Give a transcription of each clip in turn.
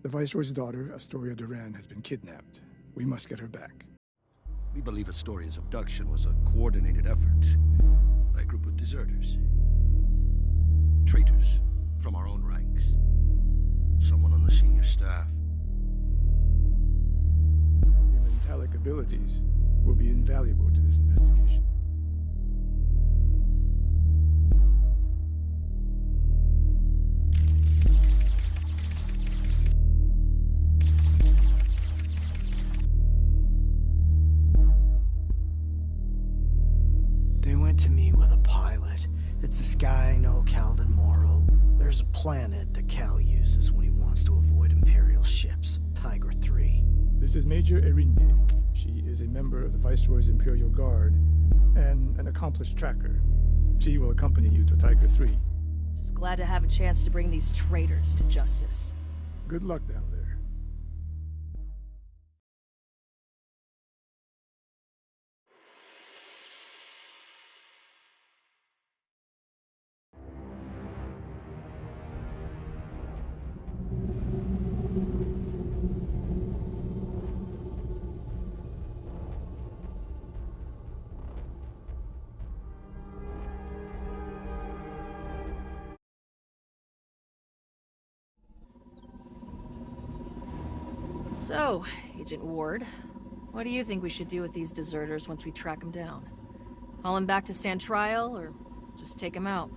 The Viceroy's daughter, Astoria Duran, has been kidnapped. We must get her back. We believe Astoria's abduction was a coordinated effort by a group of deserters. Traitors from our own ranks. Someone on the senior staff. Your mentalic abilities will be invaluable to this investigation. They went to meet with a pilot. It's this guy I know, Calden Morrow. There's a planet that Cal uses when he wants to avoid Imperial ships. Tiger 3. This is Major Erinye. She is a member of the Viceroy's Imperial Guard and an accomplished tracker. She will accompany you to Tiger 3. Just glad to have a chance to bring these traitors to justice. Good luck down there. So, Agent Ward, what do you think we should do with these deserters once we track them down? Haul them back to stand trial, or just take them out?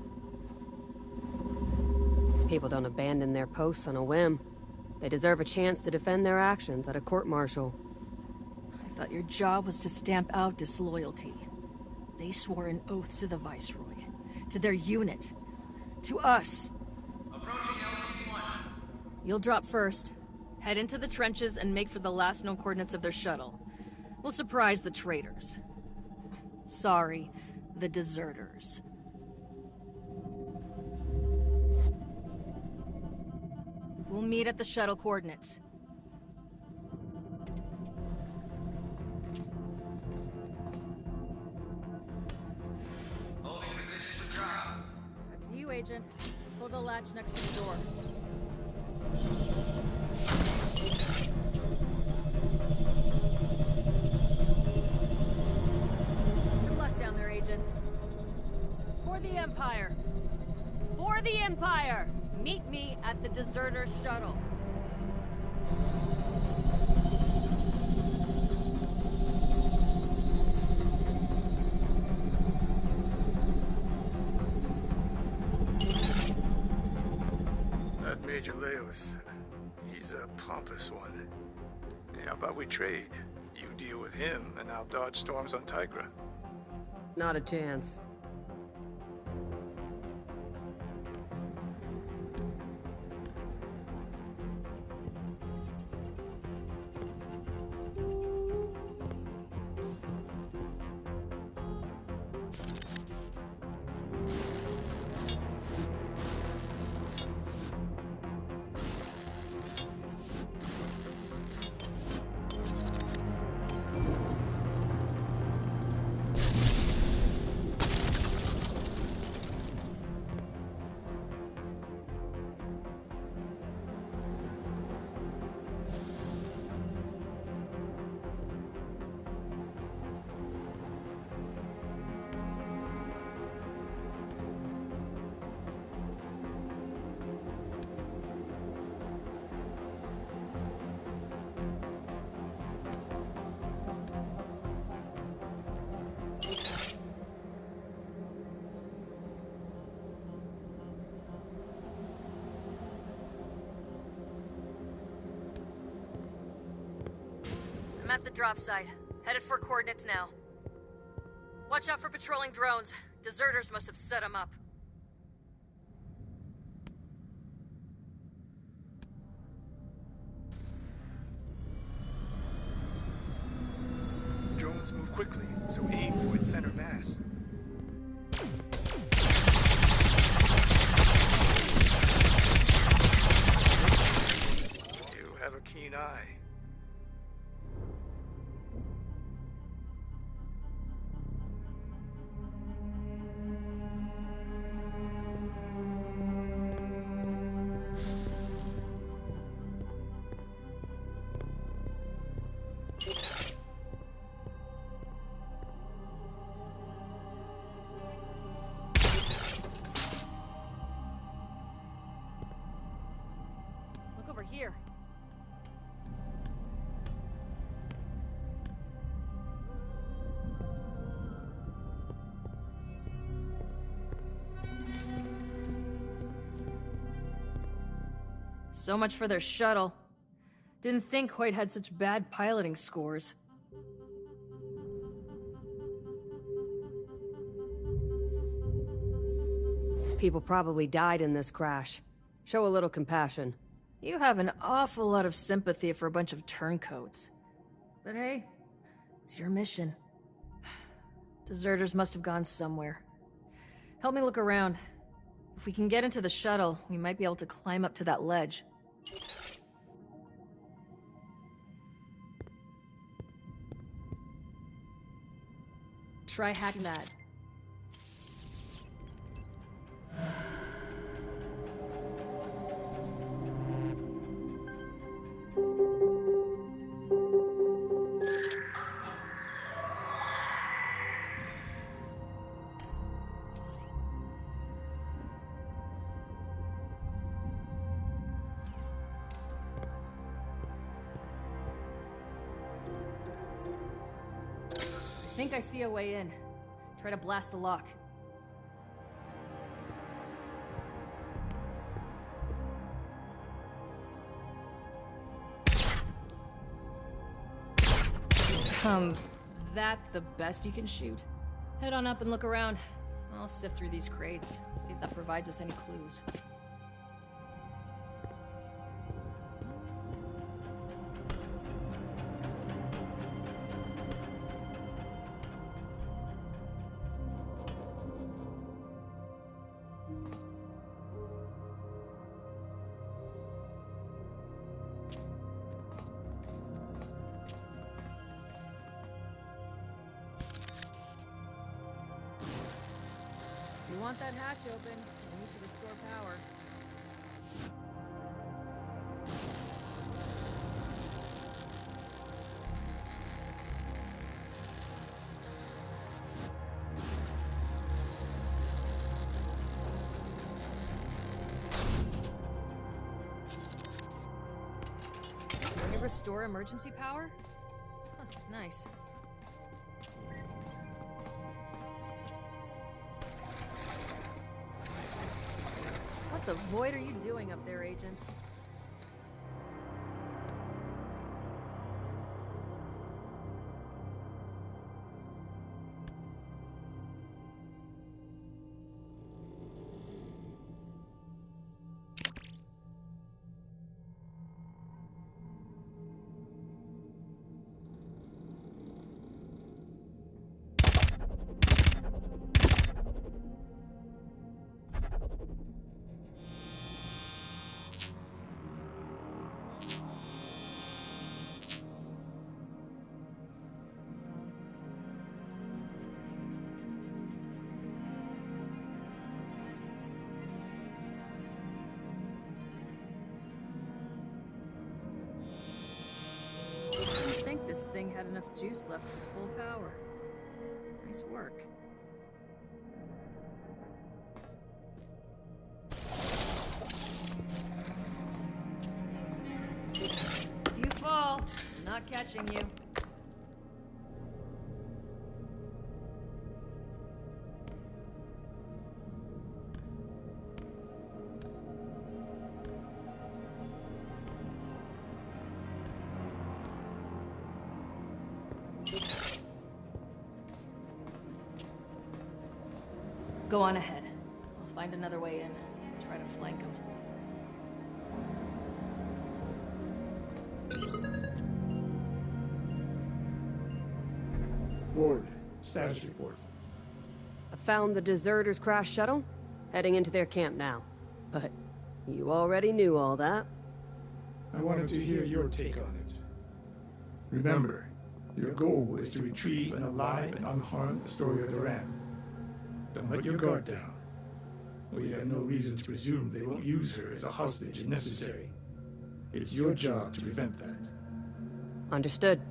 People don't abandon their posts on a whim. They deserve a chance to defend their actions at a court-martial. I thought your job was to stamp out disloyalty. They swore an oath to the Viceroy, to their unit, to us. Approaching LC-1. You'll drop first. Head into the trenches and make for the last known coordinates of their shuttle. We'll surprise the traitors. Sorry, the deserters. We'll meet at the shuttle coordinates. Holding position for trial. That's you, Agent. Pull the latch next to the door. Good luck down there, Agent. For the Empire! For the Empire! Meet me at the deserter shuttle. That Major Leos, he's a pompous one. How about we trade? You deal with him, and I'll dodge storms on Tigra. Not a chance. I'm at the drop site. Headed for coordinates now. Watch out for patrolling drones. Deserters must have set them up. Drones move quickly, so aim for its center mass. You have a keen eye. So much for their shuttle. Didn't think Hoyt had such bad piloting scores. People probably died in this crash. Show a little compassion. You have an awful lot of sympathy for a bunch of turncoats. But hey, it's your mission. Deserters must have gone somewhere. Help me look around. If we can get into the shuttle, we might be able to climb up to that ledge. Try hacking that. I think I see a way in. Try to blast the lock. That the best you can shoot? Head on up and look around. I'll sift through these crates, see if that provides us any clues. If you want that hatch open, you need to restore power. Can you restore emergency power? Huh, nice. What the void are you doing up there, Agent? I think this thing had enough juice left for full power. Nice work. If you fall, I'm not catching you. Go on ahead. I'll find another way in. Try to flank them. Ward, status report. I found the deserters' crash shuttle, heading into their camp now. But you already knew all that. I wanted to hear your take on it. Remember, your goal is to retrieve an alive and unharmed Astoria Duran. Don't let your guard down. We have no reason to presume they won't use her as a hostage if necessary. It's your job to prevent that. Understood.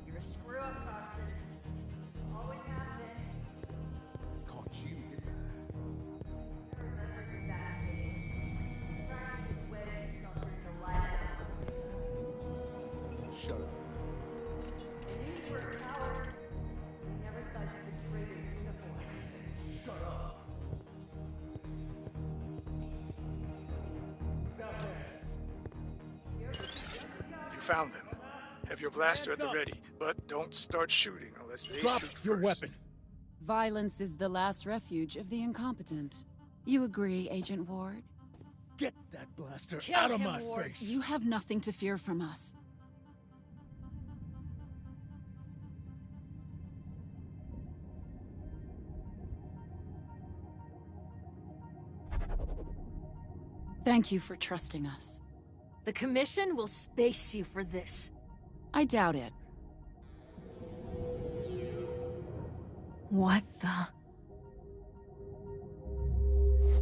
You're a screw-up, Carson. Always Shut up. You found them. Have your blaster at the ready, but don't start shooting unless they Drop shoot your first. weapon. Violence is the last refuge of the incompetent. You agree, Agent Ward? Get that blaster Kill out of him, my Ward. face. You have nothing to fear from us. Thank you for trusting us. The Commission will space you for this. I doubt it. What the?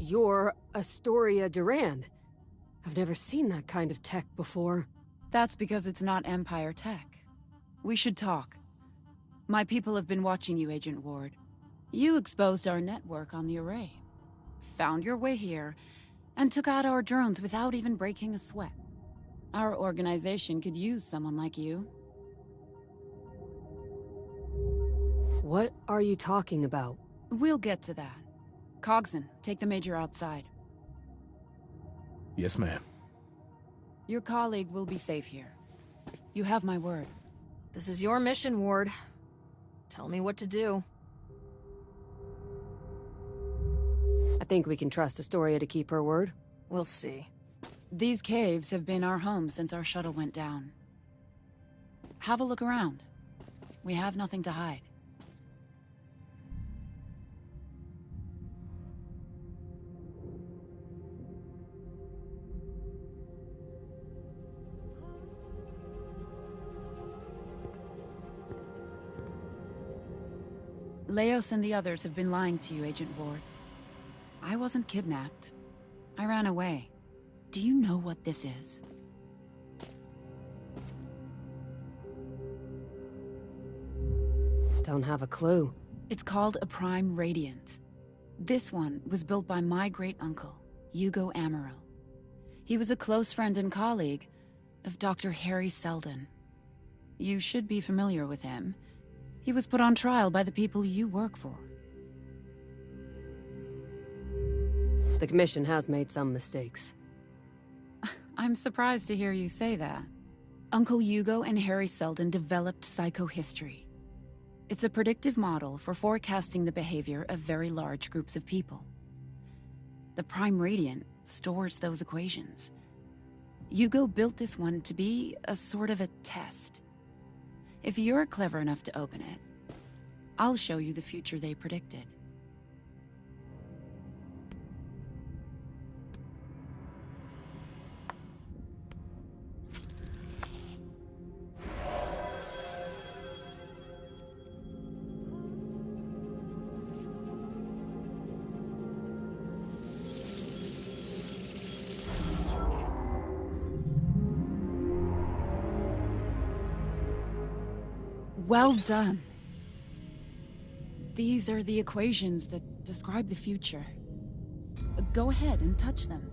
You're Astoria Durand. I've never seen that kind of tech before. That's because it's not Empire tech. We should talk. My people have been watching you, Agent Ward. You exposed our network on the array, found your way here, and took out our drones without even breaking a sweat. Our organization could use someone like you. What are you talking about? We'll get to that. Cogson, take the Major outside. Yes, ma'am. Your colleague will be safe here. You have my word. This is your mission, Ward. Tell me what to do. I think we can trust Astoria to keep her word. We'll see. These caves have been our home since our shuttle went down. Have a look around. We have nothing to hide. Leos and the others have been lying to you, Agent Ward. I wasn't kidnapped. I ran away. Do you know what this is? Don't have a clue. It's called a Prime Radiant. This one was built by my great-uncle, Hugo Amaral. He was a close friend and colleague of Dr. Harry Seldon. You should be familiar with him. He was put on trial by the people you work for. The Commission has made some mistakes. I'm surprised to hear you say that. Uncle Hugo and Harry Seldon developed psychohistory. It's a predictive model for forecasting the behavior of very large groups of people. The Prime Radiant stores those equations. Hugo built this one to be a sort of a test. If you're clever enough to open it, I'll show you the future they predicted. Well done. These are the equations that describe the future. Go ahead and touch them.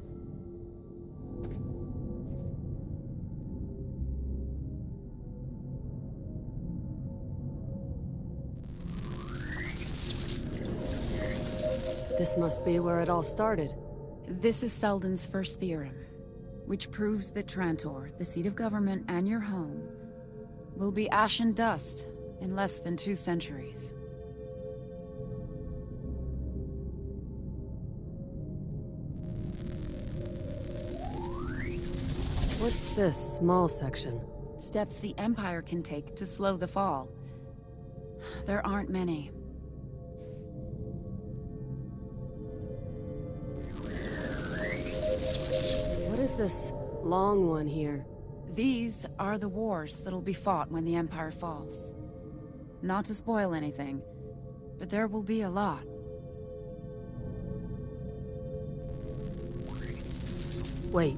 This must be where it all started. This is Seldon's first theorem, which proves that Trantor, the seat of government and your home, will be ash and dust in less than 2 centuries. What's this small section? Steps the Empire can take to slow the fall. There aren't many. What is this long one here? These are the wars that'll be fought when the Empire falls. Not to spoil anything, but there will be a lot. Wait.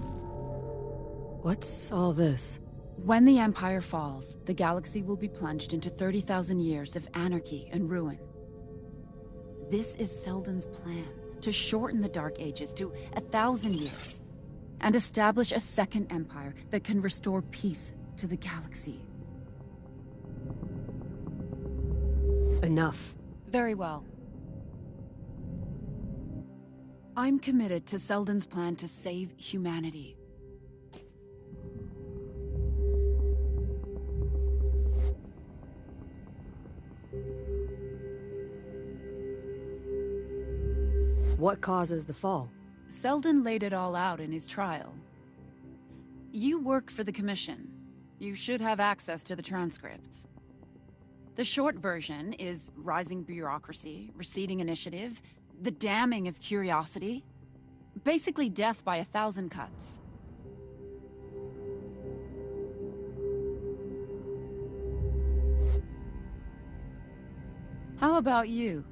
What's all this? When the Empire falls, the galaxy will be plunged into 30,000 years of anarchy and ruin. This is Seldon's plan, to shorten the Dark Ages to 1,000 years, and establish a second empire that can restore peace to the galaxy. Enough. Very well. I'm committed to Selden's plan to save humanity. What causes the fall? Selden laid it all out in his trial. You work for the Commission. You should have access to the transcripts. The short version is rising bureaucracy, receding initiative, the damning of curiosity. Basically death by 1,000 cuts. How about you?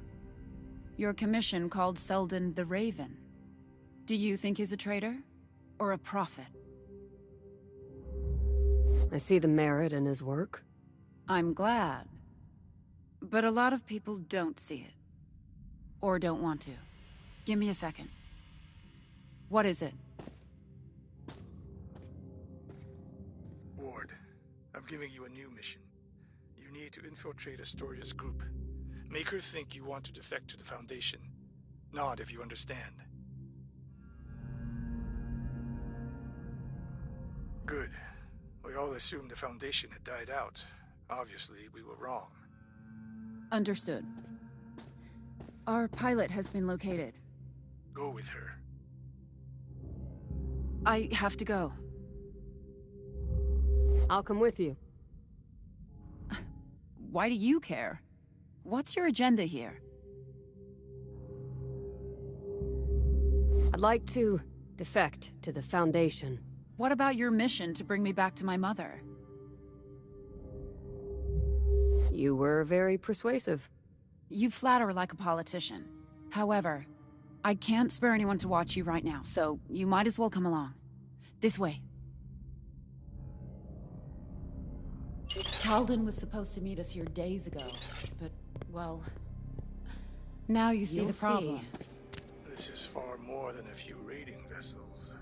Your commission called Selden the Raven. Do you think he's a traitor? Or a prophet? I see the merit in his work. I'm glad. But a lot of people don't see it. Or don't want to. Give me a second. What is it? Ward, I'm giving you a new mission. You need to infiltrate Astoria's group. Make her think you want to defect to the Foundation. Nod if you understand. Good. We all assumed the Foundation had died out. Obviously, we were wrong. Understood. Our pilot has been located. Go with her. I have to go. I'll come with you. Why do you care? What's your agenda here? I'd like to defect to the Foundation. What about your mission to bring me back to my mother? You were very persuasive. You flatter like a politician. However, I can't spare anyone to watch you right now, so you might as well come along. This way. Calden was supposed to meet us here days ago, but, well... Now you see the problem. This is far more than a few raiding vessels.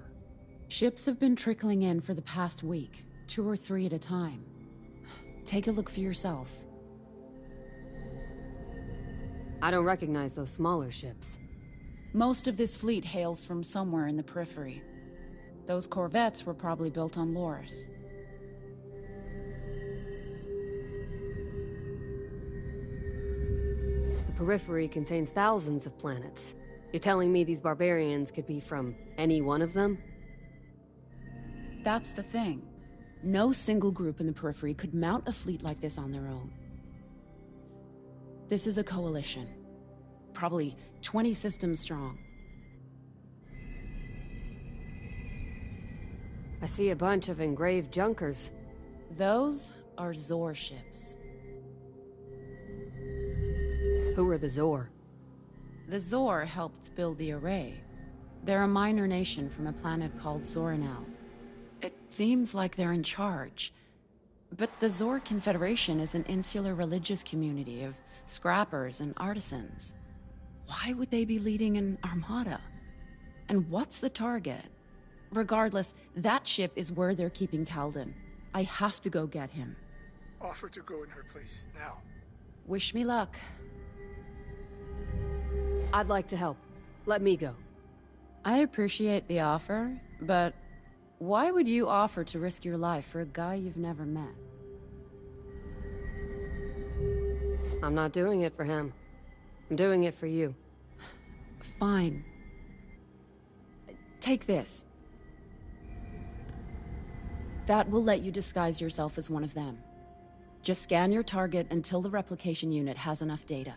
Ships have been trickling in for the past week, 2 or 3 at a time. Take a look for yourself. I don't recognize those smaller ships. Most of this fleet hails from somewhere in the periphery. Those corvettes were probably built on Loris. The periphery contains thousands of planets. You're telling me these barbarians could be from any one of them? That's the thing. No single group in the periphery could mount a fleet like this on their own. This is a coalition. Probably 20 systems strong. I see a bunch of engraved junkers. Those are Zor ships. Who are the Zor? The Zor helped build the array. They're a minor nation from a planet called Zoranel. It seems like they're in charge. But the Zor Confederation is an insular religious community of scrappers and artisans. Why would they be leading an armada? And what's the target? Regardless, that ship is where they're keeping Calden. I have to go get him. Offer to go in her place, now. Wish me luck. I'd like to help. Let me go. I appreciate the offer, but why would you offer to risk your life for a guy you've never met? I'm not doing it for him. I'm doing it for you. Fine. Take this. That will let you disguise yourself as one of them. Just scan your target until the replication unit has enough data.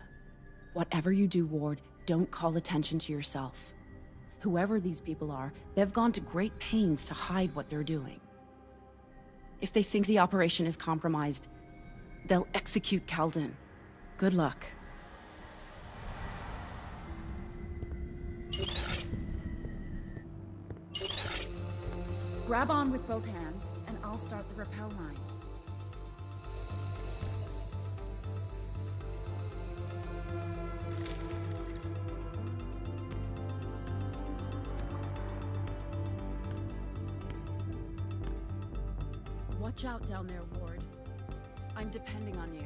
Whatever you do, Ward, don't call attention to yourself. Whoever these people are, they've gone to great pains to hide what they're doing. If they think the operation is compromised, they'll execute Calden. Good luck. Grab on with both hands, and I'll start the rappel line. What Watch out down there, Ward. I'm depending on you.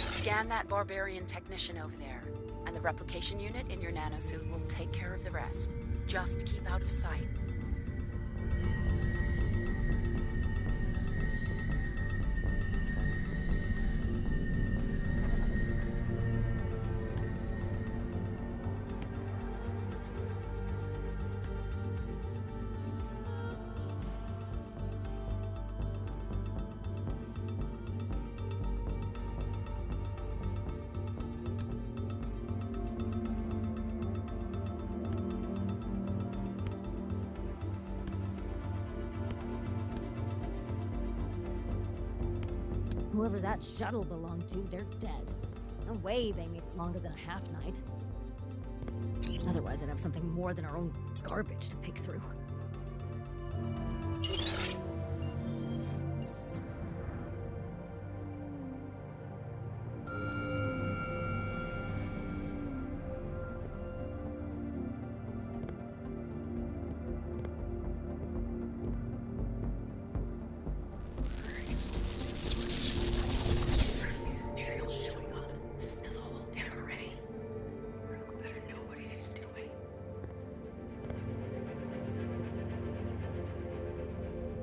Scan that barbarian technician over there, and the replication unit in your nanosuit will take care of the rest. Just keep out of sight. Whoever that shuttle belonged to, they're dead. No way they make it longer than a half night. Otherwise, I'd have something more than our own garbage to pick through.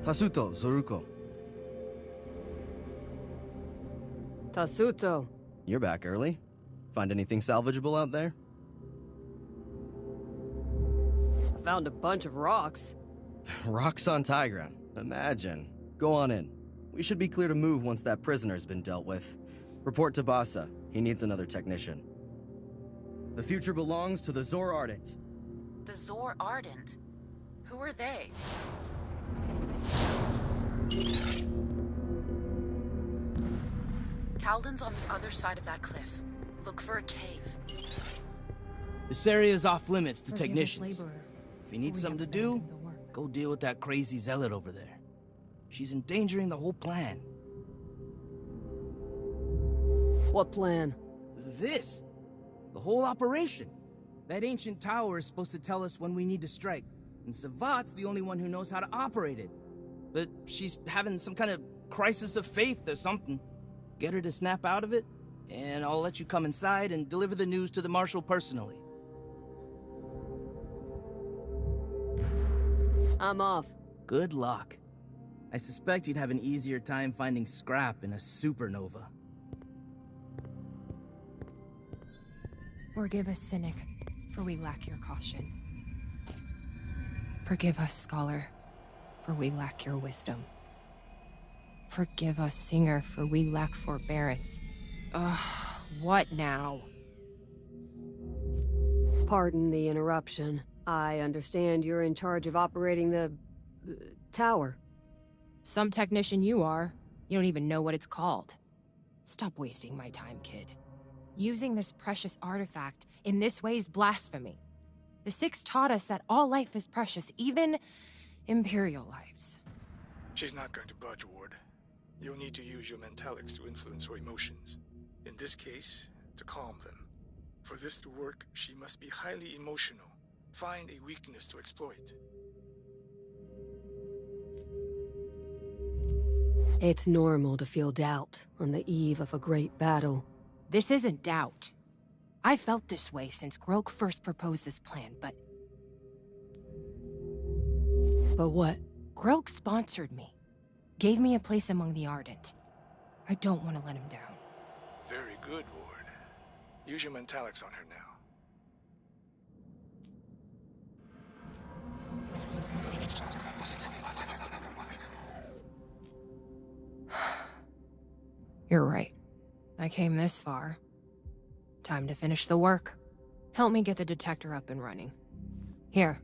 Tasuto, Zoruko. Tasuto. You're back early. Find anything salvageable out there? I found a bunch of rocks. Rocks on Tigra. Imagine. Go on in. We should be clear to move once that prisoner's been dealt with. Report to Bassa. He needs another technician. The future belongs to the Zor Ardent. The Zor Ardent? Who are they? Calden's on the other side of that cliff. Look for a cave. This area's off limits to technicians. If you need something to do, go deal with that crazy zealot over there. She's endangering the whole plan. What plan? This. The whole operation. That ancient tower is supposed to tell us when we need to strike, and Savat's the only one who knows how to operate it. But she's having some kind of crisis of faith or something. Get her to snap out of it, and I'll let you come inside and deliver the news to the Marshal personally. I'm off. Good luck. I suspect you'd have an easier time finding scrap in a supernova. Forgive us, Cynic, for we lack your caution. Forgive us, Scholar, for we lack your wisdom. Forgive us, Singer, for we lack forbearance. Ugh, what now? Pardon the interruption. I understand you're in charge of operating the... tower. Some technician you are. You don't even know what it's called. Stop wasting my time, kid. Using this precious artifact in this way is blasphemy. The Six taught us that all life is precious, even Imperial lives. She's not going to budge, Ward. You'll need to use your mentalics to influence her emotions. In this case, to calm them. For this to work, she must be highly emotional. Find a weakness to exploit. It's normal to feel doubt on the eve of a great battle. This isn't doubt. I felt this way since Grolk first proposed this plan, but... But what? Grolk sponsored me. Gave me a place among the Ardent. I don't want to let him down. Very good, Ward. Use your mentalics on her now. You're right. I came this far. Time to finish the work. Help me get the detector up and running. Here.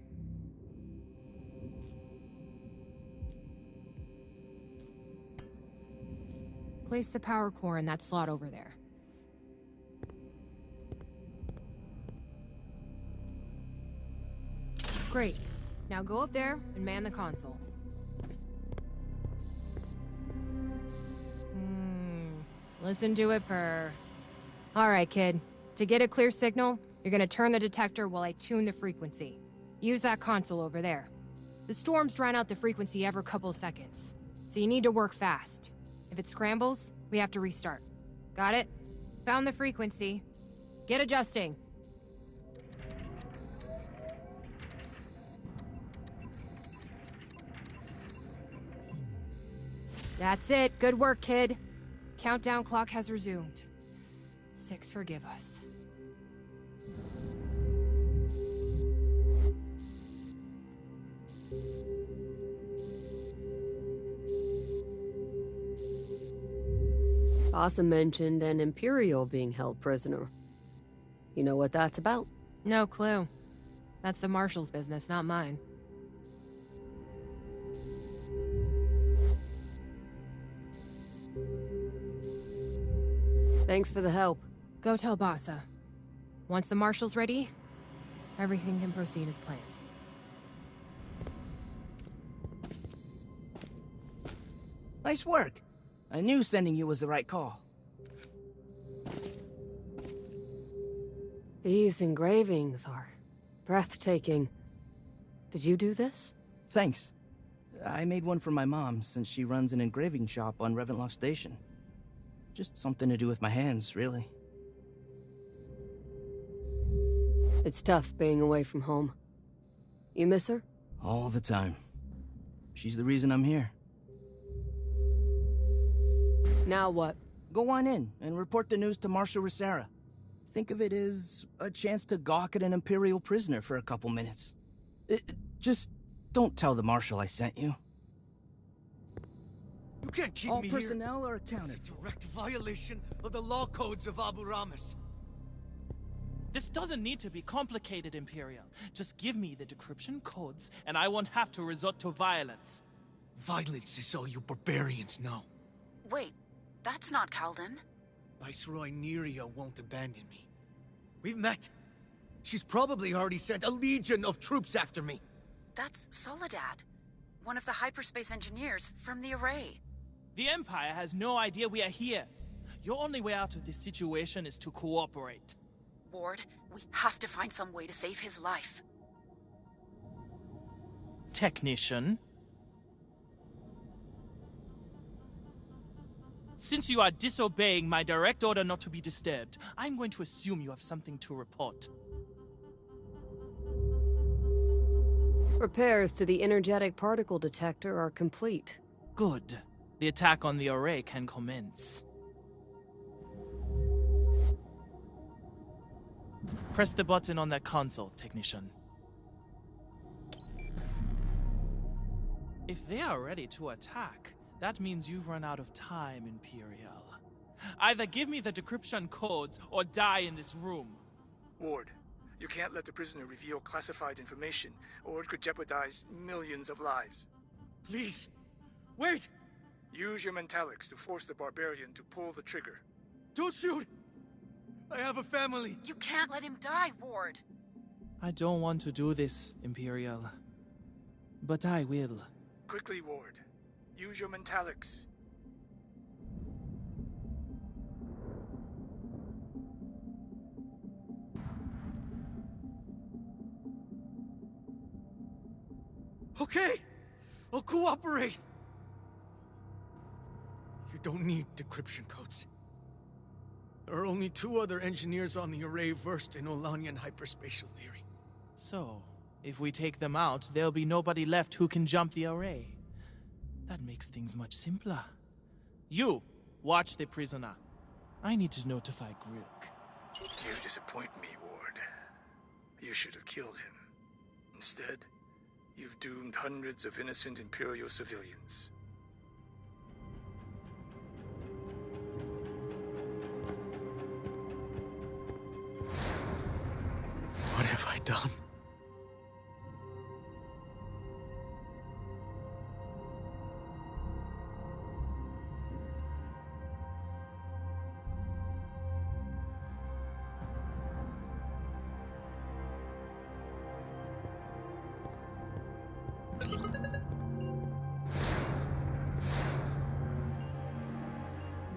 Place the power core in that slot over there. Great. Now go up there and man the console. Listen to it purr. All right, kid. To get a clear signal, you're gonna turn the detector while I tune the frequency. Use that console over there. The storms drown out the frequency every couple of seconds, so you need to work fast. If it scrambles, we have to restart. Got it? Found the frequency. Get adjusting. That's it. Good work, kid. Countdown clock has resumed. 6, forgive us. Asa mentioned an Imperial being held prisoner. You know what that's about? No clue. That's the Marshal's business, not mine. Thanks for the help. Go tell Bassa. Once the Marshal's ready, everything can proceed as planned. Nice work. I knew sending you was the right call. These engravings are breathtaking. Did you do this? Thanks. I made one for my mom since she runs an engraving shop on Reventloft Station. Just something to do with my hands, really. It's tough being away from home. You miss her? All the time. She's the reason I'm here. Now what? Go on in and report the news to Marshal Rissera. Think of it as a chance to gawk at an Imperial prisoner for a couple minutes. Just don't tell the Marshal I sent you. You can't keep All me here. personnel are accounted It's a for. direct violation of the law codes of Abu Ramis. This doesn't need to be complicated, Imperial. Just give me the decryption codes, and I won't have to resort to violence. Violence is all you barbarians know. Wait, that's not Calden. Viceroy Neria won't abandon me. We've met. She's probably already sent a legion of troops after me. That's Soledad, one of the hyperspace engineers from the Array. The Empire has no idea we are here. Your only way out of this situation is to cooperate. Ward, we have to find some way to save his life. Technician? Since you are disobeying my direct order not to be disturbed, I'm going to assume you have something to report. Repairs to the energetic particle detector are complete. Good. The attack on the Array can commence. Press the button on that console, Technician. If they are ready to attack, that means you've run out of time, Imperial. Either give me the decryption codes or die in this room. Ward, you can't let the prisoner reveal classified information, or it could jeopardize millions of lives. Please, wait! Use your mentalics to force the barbarian to pull the trigger. Don't shoot! I have a family. You can't let him die, Ward. I don't want to do this, Imperial. But I will. Quickly, Ward. Use your mentalics. Okay, I'll cooperate. You don't need decryption codes. There are only 2 other engineers on the Array versed in Olanian hyperspatial theory. So, if we take them out, there'll be nobody left who can jump the Array. That makes things much simpler. You, watch the prisoner. I need to notify Grilk. You disappoint me, Ward. You should have killed him. Instead, you've doomed hundreds of innocent Imperial civilians. What have I done?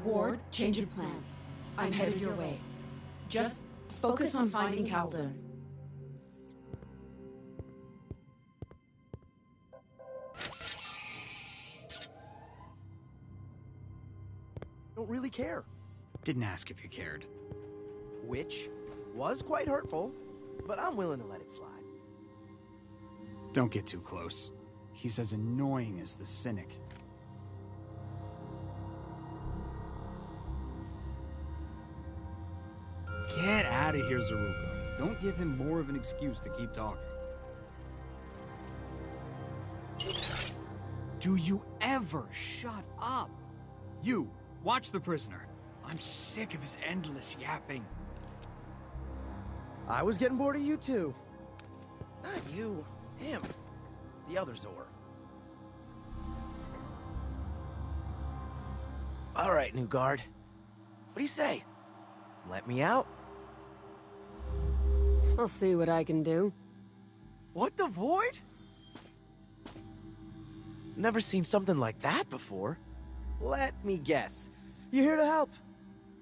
Ward, change of plans. I'm headed your way. Just focus on finding Calden. Don't really care. Didn't ask if you cared. Which was quite hurtful, but I'm willing to let it slide. Don't get too close. He's as annoying as the Cynic. Get out of here, Zaruka. Don't give him more of an excuse to keep talking. Do you ever shut up? You, watch the prisoner. I'm sick of his endless yapping. I was getting bored of you too. Not you, him. The other Zor. All right, new guard. What do you say? Let me out? I'll see what I can do. What, the Void? Never seen something like that before. Let me guess. You're here to help.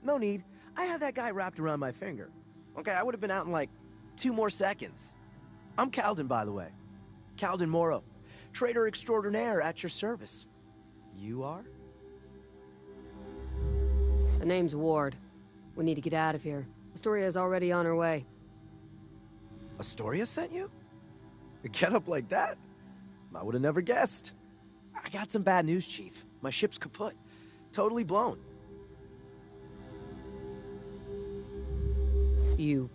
No need. I had that guy wrapped around my finger. Okay, I would have been out in like 2 more seconds. I'm Calden, by the way. Calden Morrow. Trader extraordinaire at your service. You are? The name's Ward. We need to get out of here. Astoria's already on her way. Astoria sent you? A get up like that? I would have never guessed. I got some bad news, Chief. My ship's kaput. Totally blown. You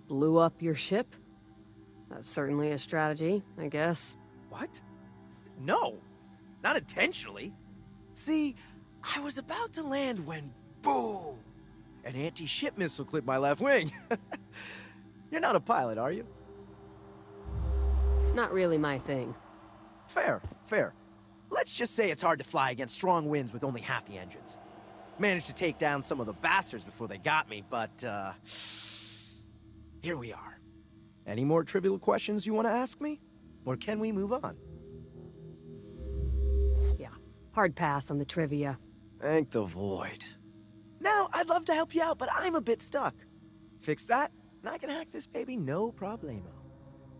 blew up your ship? That's certainly a strategy, I guess. What? No, not intentionally. See, I was about to land when, boom, an anti-ship missile clipped my left wing. You're not a pilot, are you? Not really my thing. Fair, fair. Let's just say it's hard to fly against strong winds with only half the engines. Managed to take down some of the bastards before they got me, but, here we are. Any more trivial questions you want to ask me? Or can we move on? Yeah, hard pass on the trivia. Thank the Void. Now, I'd love to help you out, but I'm a bit stuck. Fix that, and I can hack this baby no problemo.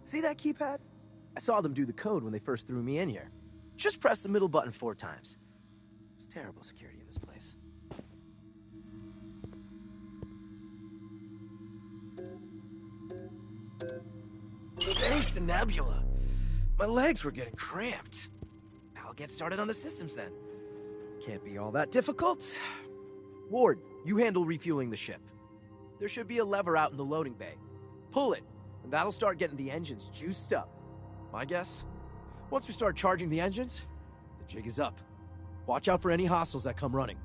See that keypad? I saw them do the code when they first threw me in here. Just press the middle button 4 times. There's terrible security in this place. Thanks to Nebula. My legs were getting cramped. I'll get started on the systems then. Can't be all that difficult. Ward, you handle refueling the ship. There should be a lever out in the loading bay. Pull it, and that'll start getting the engines juiced up. My guess? Once we start charging the engines, the jig is up. Watch out for any hostiles that come running.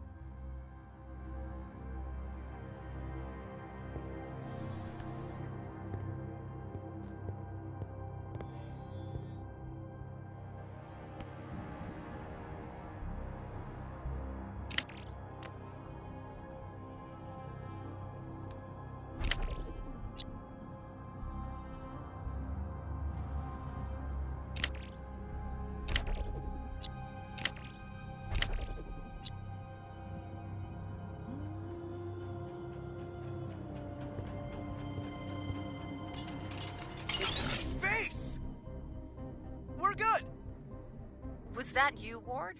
Was that you, Ward?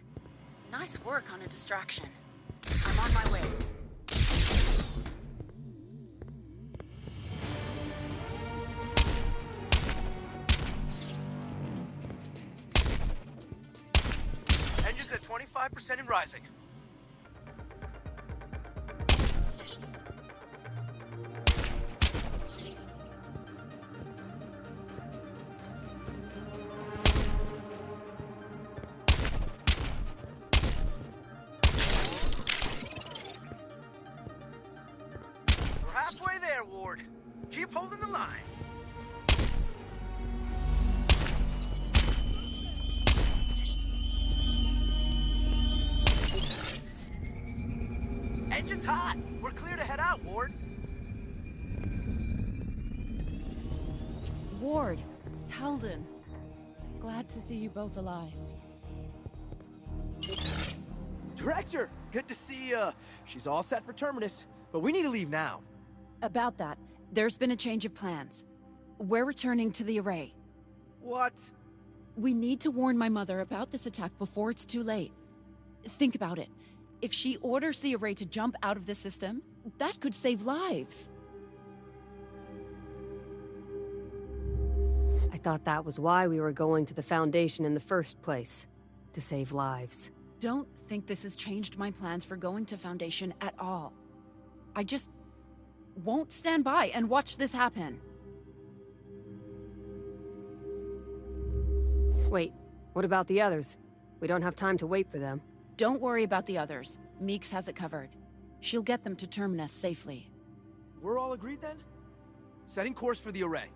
Nice work on a distraction. I'm on my way. Engines at 25% and rising. Halfway there, Ward. Keep holding the line. Engine's hot. We're clear to head out, Ward. Ward, Calden. Glad to see you both alive. To Director! Good to see, she's all set for Terminus, but we need to leave now. About that, there's been a change of plans. We're returning to the array. What? We need to warn my mother about this attack before it's too late. Think about it. If she orders the array to jump out of the system, that could save lives. I thought that was why we were going to the Foundation in the first place. To save lives. Don't think this has changed my plans for going to Foundation at all. I just won't stand by and watch this happen. Wait, what about the others? We don't have time to wait for them. Don't worry about the others. Meeks has it covered. She'll get them to Terminus safely. We're all agreed then? Setting course for the array.